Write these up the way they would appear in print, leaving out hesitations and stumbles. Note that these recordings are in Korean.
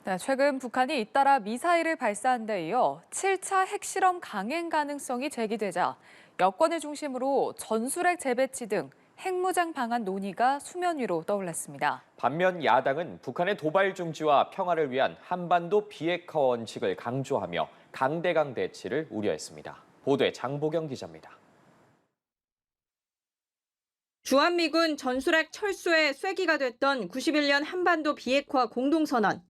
네, 최근 북한이 잇따라 미사일을 발사한 데 이어 7차 핵실험 강행 가능성이 제기되자 여권을 중심으로 전술핵 재배치 등 핵무장 방안 논의가 수면 위로 떠올랐습니다. 반면 야당은 북한의 도발 중지와 평화를 위한 한반도 비핵화 원칙을 강조하며 강대강 대치를 우려했습니다. 보도에 장보경 기자입니다. 주한미군 전술핵 철수의 쐐기가 됐던 91년 한반도 비핵화 공동선언.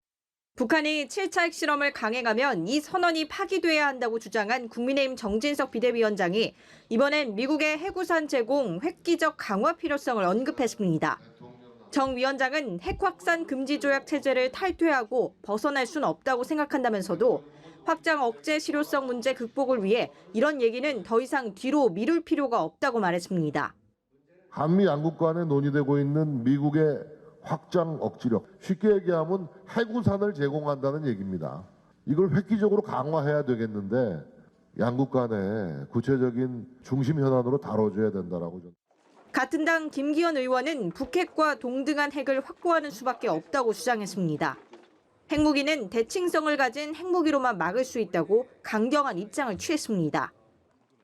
북한이 7차 핵실험을 강행하면 이 선언이 파기돼야 한다고 주장한 국민의힘 정진석 비대위원장이 이번엔 미국의 해구산 제공, 획기적 강화 필요성을 언급했습니다. 정 위원장은 핵 확산 금지 조약 체제를 탈퇴하고 벗어날 수는 없다고 생각한다면서도 확장 억제 실효성 문제 극복을 위해 이런 얘기는 더 이상 뒤로 미룰 필요가 없다고 말했습니다. 한미 양국 간에 논의되고 있는 미국의 확장 억지력, 쉽게 얘기하면 해구산을 제공한다는 얘기입니다. 이걸 획기적으로 강화해야 되겠는데 양국 간에 구체적인 중심 현안으로 다뤄줘야 된다라고 저는. 같은 당 김기현 의원은 북핵과 동등한 핵을 확보하는 수밖에 없다고 주장했습니다. 핵무기는 대칭성을 가진 핵무기로만 막을 수 있다고 강경한 입장을 취했습니다.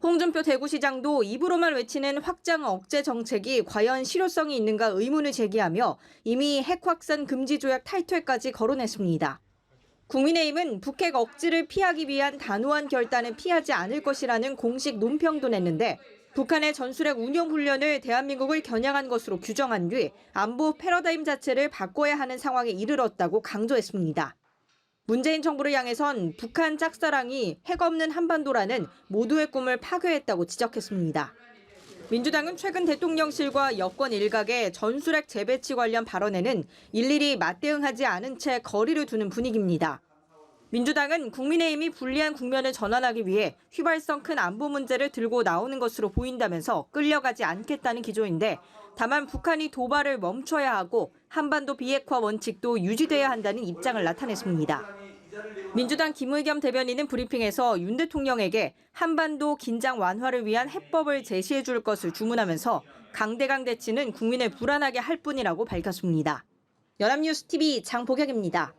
홍준표 대구시장도 입으로만 외치는 확장 억제 정책이 과연 실효성이 있는가 의문을 제기하며 이미 핵 확산 금지 조약 탈퇴까지 거론했습니다. 국민의힘은 북핵 억지를 피하기 위한 단호한 결단은 피하지 않을 것이라는 공식 논평도 냈는데 북한의 전술핵 운용 훈련을 대한민국을 겨냥한 것으로 규정한 뒤 안보 패러다임 자체를 바꿔야 하는 상황에 이르렀다고 강조했습니다. 문재인 정부를 향해선 북한 짝사랑이 핵 없는 한반도라는 모두의 꿈을 파괴했다고 지적했습니다. 민주당은 최근 대통령실과 여권 일각의 전술핵 재배치 관련 발언에는 일일이 맞대응하지 않은 채 거리를 두는 분위기입니다. 민주당은 국민의힘이 불리한 국면을 전환하기 위해 휘발성 큰 안보 문제를 들고 나오는 것으로 보인다면서 끌려가지 않겠다는 기조인데 다만 북한이 도발을 멈춰야 하고 한반도 비핵화 원칙도 유지돼야 한다는 입장을 나타냈습니다. 민주당 김의겸 대변인은 브리핑에서 윤 대통령에게 한반도 긴장 완화를 위한 해법을 제시해 줄 것을 주문하면서 강대강 대치는 국민을 불안하게 할 뿐이라고 밝혔습니다. 연합뉴스 TV 장보경입니다.